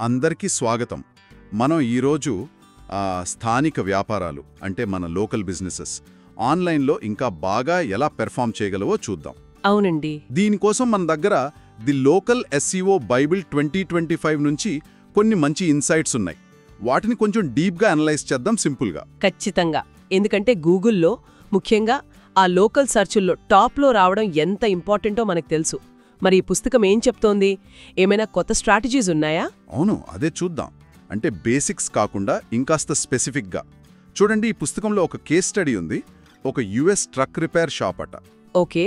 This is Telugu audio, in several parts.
అందరికీ స్వాగతం. మనం ఈరోజు స్థానిక వ్యాపారాలు అంటే మన లోకల్ బిజినెసెస్ ఆన్లైన్లో ఇంకా బాగా ఎలా పెర్ఫామ్ చేయగలవో చూద్దాం. అవునండి. దీనికోసం మన దగ్గర ది లోకల్ SEO బైబిల్ 2025 నుంచి కొన్ని మంచి ఇన్సైట్స్ ఉన్నాయి. వాటిని కొంచెం డీప్గా అనలైజ్ చేద్దాం సింపుల్గా. ఖచ్చితంగా. ఎందుకంటే గూగుల్లో ముఖ్యంగా ఆ లోకల్ సర్చుల్లో టాప్లో రావడం ఎంత ఇంపార్టెంటో మనకు తెలుసు. మరి ఈ పుస్తకం ఏం చెప్తోంది? ఏమైనా కొత్త స్ట్రాటజీస్ ఉన్నాయా? అవును, అదే చూద్దాం. అంటే బేసిక్స్ కాకుండా ఇంకాస్త స్పెసిఫిక్గా చూడండి. ఈ పుస్తకంలో ఒక కేస్ స్టడీ ఉంది. ఒక US ట్రక్ రిపేర్ షాప్ అట. ఓకే.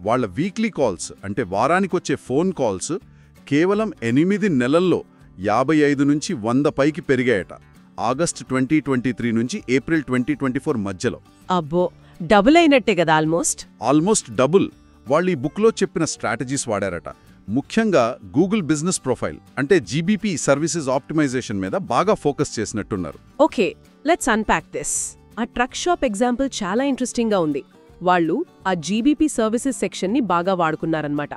వాళ్ళ వీక్లీ కాల్స్ అంటే వారానికొచ్చే ఫోన్ కాల్స్ కేవలం 8 నెలల్లో 55 నుంచి 100 పైకి పెరిగాయట. ఆగస్టు 2023 నుంచి ఏప్రిల్ 2024 మధ్యలో. అబ్బో, డబుల్ అయినట్టే కదా ఆల్మోస్ట్ డబుల్. వాళ్ళు ఈ బుక్లో చెప్పిన స్ట్రాటజీస్ వాడారట. ముఖ్యంగా గూగుల్ బిజినెస్ ప్రొఫైల్ అంటే GBP సర్వీసెస్ ఆప్టిమైజేషన్ మీద బాగా ఫోకస్ చేసినట్టున్నారు. Okay, let's unpack this. ఆ ట్రక్ షాప్ ఎగ్జాంపుల్ చాలా ఇంట్రెస్టింగ్గా ఉంది. వాళ్ళు ఆ GBP సర్వీసెస్ సెక్షన్ని బాగా వాడుకున్నారన్నమాట.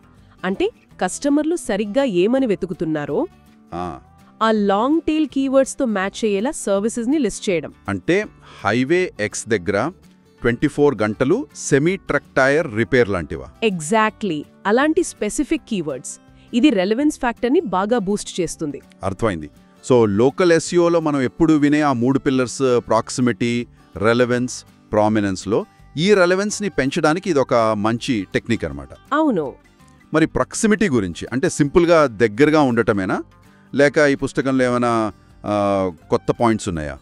అంటే కస్టమర్లు సరిగ్గా ఏమని వెతుకుతున్నారో ఆ లాంగ్ టెయిల్ కీవర్డ్స్తో మ్యాచ్ అయ్యేలా సర్వీసెస్ని లిస్ట్ చేయడం. అంటే హైవే X దగ్గర 24 గంటలు సెమీ ట్రక్ టైర్ రిపేర్ లాంటివా? ఎగ్జాక్ట్లీ, అలాంటి స్పెసిఫిక్ కీవర్డ్స్. ఇది రెలవెన్స్ ఫ్యాక్టర్ని బాగా బూస్ట్ చేస్తుంది. అర్థమైంది. సో లోకల్ SEOలో మనం ఎప్పుడు వినే ఆ 3 పిల్లర్స్ ప్రాక్సిమిటీ, రెలవెన్స్, ప్రామినెన్స్లో ఈ రెలవెన్స్ని పెంచడానికి ఇదొక మంచి టెక్నిక్ అనమాట. అవును. మరి ప్రాక్సిమిటీ గురించి అంటే సింపుల్గా దగ్గరగా ఉండటమేనా, లేక ఈ పుస్తకంలో ఏమైనా కొత్త పాయింట్స్ ఉన్నాయా?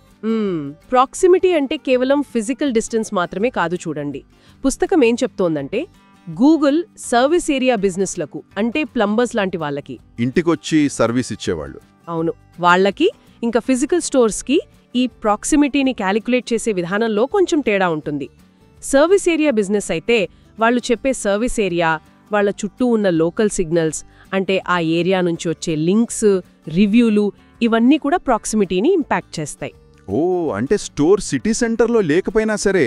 ప్రాక్సిమిటీ అంటే కేవలం ఫిజికల్ డిస్టెన్స్ మాత్రమే కాదు. చూడండి, పుస్తకం ఏం చెప్తోందంటే గూగుల్ సర్వీస్ ఏరియా బిజినెస్లకు అంటే ప్లంబర్స్ లాంటి వాళ్ళకి, ఇంటికొచ్చి సర్వీస్ ఇచ్చేవాళ్ళు, అవును, వాళ్ళకి ఇంకా ఫిజికల్ స్టోర్స్కి ఈ ప్రాక్సిమిటీని క్యాలిక్యులేట్ చేసే విధానంలో కొంచెం తేడా ఉంటుంది. సర్వీస్ ఏరియా బిజినెస్ అయితే వాళ్ళు చెప్పే సర్వీస్ ఏరియా, వాళ్ళ చుట్టూ ఉన్న లోకల్ సిగ్నల్స్ అంటే ఆ ఏరియా నుంచి వచ్చే లింక్స్, రివ్యూలు ఇవన్నీ కూడా ప్రాక్సిమిటీని ఇంపాక్ట్ చేస్తాయి. ఓ, అంటే స్టోర్ సిటీ సెంటర్లో లేకపోయినా సరే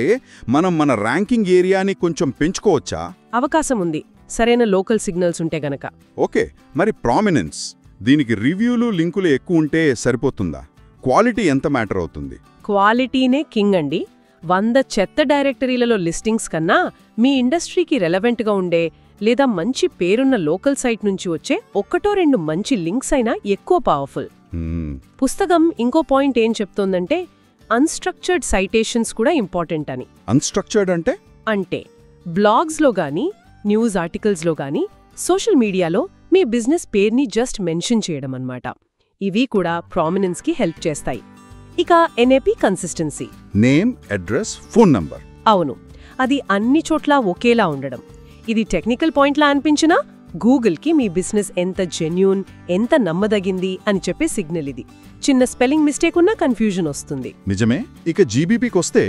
మనం మన ర్యాంకింగ్ ఏరియాని కొంచెం పెంచుకోవచ్చా? అవకాశం ఉంది, సరైన లోకల్ సిగ్నల్స్ ఉంటే గనక. ఓకే, మరి ప్రామినెన్స్, దీనికి రివ్యూలు, లింకులు ఎక్కువ ఉంటే సరిపోతుందా? క్వాలిటీ ఎంత మ్యాటర్ అవుతుంది? క్వాలిటీనే కింగ్ అండి. 100 చెత్త డైరెక్టరీలలో లిస్టింగ్స్ కన్నా మీ ఇండస్ట్రీకి రెలవెంట్గా ఉండే లేదా మంచి పేరున్న లోకల్ సైట్ నుంచి వచ్చే 1-2 మంచి లింక్స్ అయినా ఎక్కువ పవర్ఫుల్. పుస్తకం ఇంకో పాయింట్ ఏం చెప్తోందంటే అన్స్ట్రక్చర్డ్ సైటేషన్స్ కూడా ఇంపార్టెంట్ అని. అన్స్ట్రక్చర్డ్ అంటే బ్లాగ్స్లో గానీ, న్యూస్ ఆర్టికల్స్లో గానీ, సోషల్ మీడియాలో మీ బిజినెస్ పేరుని జస్ట్ మెన్షన్ చేయడం అన్నమాట. ఇవి కూడా ప్రామినెన్స్కి హెల్ప్ చేస్తాయి. ఇక NAP consistency, name, address, phone number. అవును, అది అన్ని చోట్ల ఒకేలా ఉండడం. ఇది టెక్నికల్ పాయింట్లా అనిపించినా గూగుల్కి మీ బిజినెస్ ఎంత జెన్యూన్, ఎంత నమ్మదగింది అని చెప్పే సిగ్నల్ ఇది. చిన్న స్పెల్లింగ్ మిస్టేక్ ఉన్నా కన్ఫ్యూజన్ వస్తుంది. నిజమే. ఇక GBPకొస్తే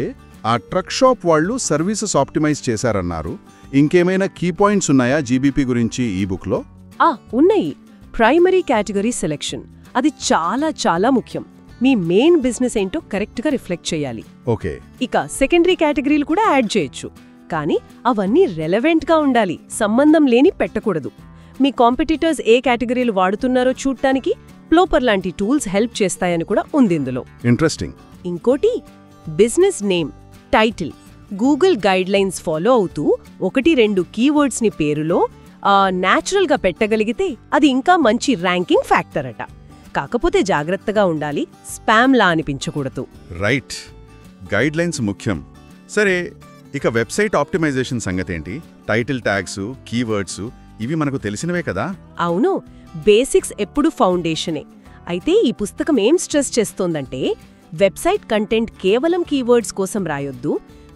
ఆ ట్రక్ షాప్ వాళ్ళు సర్వీసెస్ ఆప్టిమైజ్ చేశారన్నారు. ఇంకేమైనా కీ పాయింట్స్ ఉన్నాయా GBP గురించి ఈ బుక్లో? ఉన్నాయి. ప్రైమరీ కేటగిరీ సెలెక్షన్, అది చాలా చాలా ముఖ్యం. మీ మెయిన్ బిజినెస్ ఏంటో కరెక్ట్గా రిఫ్లెక్ట్ చేయాలి. ఓకే. ఇక సెకండరీ కేటగిరీలు కూడా యాడ్ చేయొచ్చు, కానీ అవన్నీ రెలవెంట్గా ఉండాలి, సంబంధం లేని పెట్టకూడదు. మీ కాంపిటీటర్స్ ఏ కేటగిరీలు వాడుతున్నారో చూడటానికి ప్లోపర్ లాంటి టూల్స్ హెల్ప్ చేస్తాయని కూడా ఉంది ఇందులో. ఇంట్రెస్టింగ్. ఇంకోటి business name, title, Google guidelines follow అవుతూ 1-2 కీవర్డ్స్ని పేరులో న్యాచురల్గా పెట్టగలిగితే అది ఇంకా మంచి ర్యాంకింగ్ ఫ్యాక్టర్ అట. కాకపోతే జాగ్రత్తగా ఉండాలి, స్పామ్లా అనిపించకూడదు. రైట్, గైడ్లైన్స్ ముఖ్యం. సరే, ఇక వెబ్సైట్ ఆప్టిమైజేషన్ సంగతేంటి? టైటిల్ ట్యాగ్స్, కీవర్డ్స్ ఇవి మనకు తెలిసినవే కదా. అవును, బేసిక్స్ ఎప్పుడు ఫౌండేషనే. అయితే ఈ పుస్తకం ఏం స్ట్రెస్ చేస్తోందంటే వెబ్సైట్ కంటెంట్ కేవలం కీవర్డ్స్ కోసం రాయొద్దు,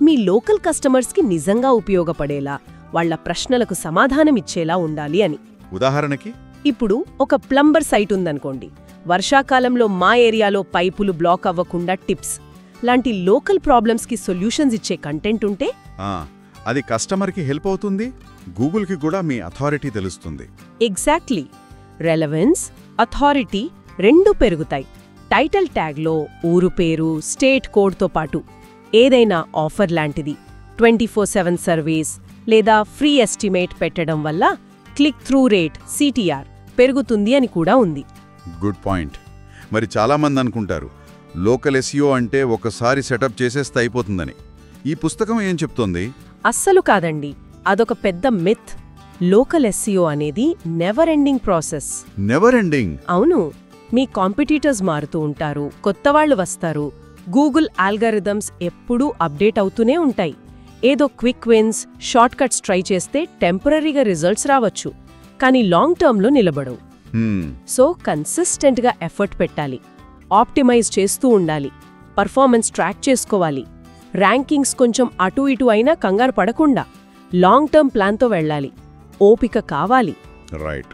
మీ లోకల్ కస్టమర్స్కి నిజంగా ఉపయోగపడేలా, వాళ్ల ప్రశ్నలకు సమాధానమిచ్చేలా ఉండాలి అని. ఉదాహరణకి, ఇప్పుడు ఒక ప్లంబర్ సైట్ ఉందనుకోండి, వర్షాకాలంలో మా ఏరియాలో పైపులు బ్లాక్ అవ్వకుండా టిప్స్ లాంటి లోకల్ ప్రాబ్లమ్స్కి సొల్యూషన్స్ ఇచ్చే కంటెంట్ ఉంటే అది కస్టమర్కి హెల్ప్ అవుతుంది, గూగుల్కి కూడా మీ అథారిటీ తెలుస్తుంది. ఎగ్జాక్ట్లీ. రెలవెన్స్, అథారిటీ రెండూ పెరుగుతాయి. టైటిల్ ట్యాగ్లో ఊరు పేరు, స్టేట్ కోడ్తో పాటు ఏదైనా ఆఫర్ లాంటిది, 24/7 సర్వీస్ లేదా ఫ్రీ ఎస్టిమేట్ పెట్టడం వల్ల క్లిక్ త్రూ రేట్ CTR పెరుగుతుంది అని కూడా ఉంది. Good point. మరి చాలామంది అనుకుంటారు లోకల్ ఎస్ఈఓ అంటే ఒకసారి సెటప్ చేసేస్తే అయిపోతుందని. ఈ పుస్తకం ఏం చెప్తోంది? అస్సలు కాదండి. అదొక పెద్ద మిత్. లోకల్ ఎస్ఈఓ అనేది never ending process. Never ending? అవును. మీ కాంపిటీటర్స్ మారుతూ ఉంటారు, కొత్తవాళ్లు వస్తారు. గూగుల్ ఆల్గారిథమ్స్ ఎప్పుడూ అప్డేట్ అవుతూనే ఉంటాయి. ఏదో quick wins, short cuts try చేస్తే టెంపరరీగా రిజల్ట్స్ రావచ్చు, కానీ లాంగ్ టర్మ్లో నిలబడవు. సో కన్సిస్టెంట్గా ఎఫర్ట్ పెట్టాలి, ఆప్టిమైజ్ చేస్తూ ఉండాలి, పర్ఫార్మెన్స్ ట్రాక్ చేసుకోవాలి. ర్యాంకింగ్స్ కొంచెం అటూ ఇటూ అయినా కంగారు పడకుండా లాంగ్ టర్మ్ ప్లాన్తో వెళ్ళాలి. ఓపిక కావాలి. రైట్.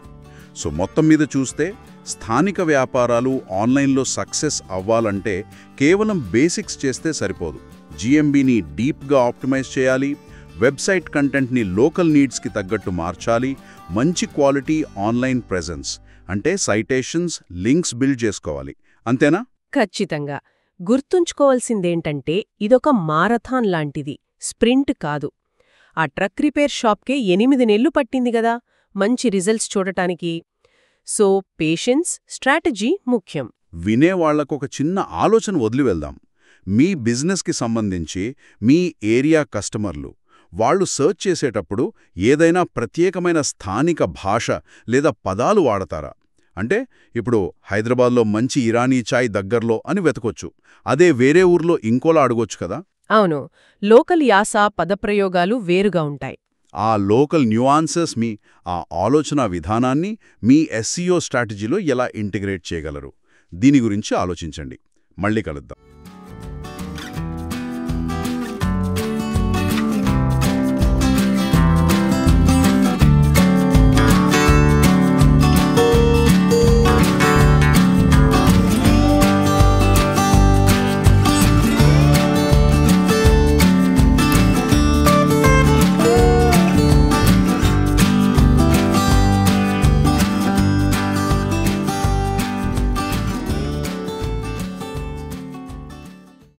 సో మొత్తం మీద చూస్తే స్థానిక వ్యాపారాలు ఆన్లైన్లో సక్సెస్ అవ్వాలంటే కేవలం బేసిక్స్ చేస్తే సరిపోదు. జీఎంబీని డీప్గా ఆప్టిమైజ్ చేయాలి, వెబ్సైట్ కంటెంట్ని లోకల్ నీడ్స్కి తగ్గట్టు మార్చాలి, మంచి క్వాలిటీ ఆన్లైన్ ప్రెజెన్స్ అంటే సైటేషన్స్, లింక్స్ బిల్డ్ చేసుకోవాలి. అంతేనా? ఖచ్చితంగా. గుర్తుంచుకోవాల్సిందేంటంటే ఇదొక మారథాన్ లాంటిది, స్ప్రింట్ కాదు. ఆ ట్రక్ రిపేర్ షాప్కే 8 నెలలు పట్టింది గదా మంచి రిజల్ట్స్ చూడటానికి. సో పేషెన్స్, స్ట్రాటజీ ముఖ్యం. వినేవాళ్లకొక చిన్న ఆలోచన వదిలి వెళ్దాం. మీ బిజినెస్కి సంబంధించి మీ ఏరియా కస్టమర్లు వాళ్ళు సర్చ్ చేసేటప్పుడు ఏదైనా ప్రత్యేకమైన స్థానిక భాష లేదా పదాలు వాడతారా? అంటే ఇప్పుడు హైదరాబాద్లో మంచి ఇరానీ చాయ్ దగ్గర్లో అని వెతకొచ్చు, అదే వేరే ఊర్లో ఇంకోలా అడగొచ్చు కదా. అవును. లోకల్ యాస, పదప్రయోగాలు వేరుగా ఉంటాయి. ఆ లోకల్ న్యూఆన్సెస్ మీ ఆ ఆలోచన విధానాన్ని మీ ఎస్ఈఓ స్ట్రాటజీలో ఎలా ఇంటిగ్రేట్ చేయగలరు? దీని గురించి ఆలోచించండి. మళ్ళీ కలుద్దాం.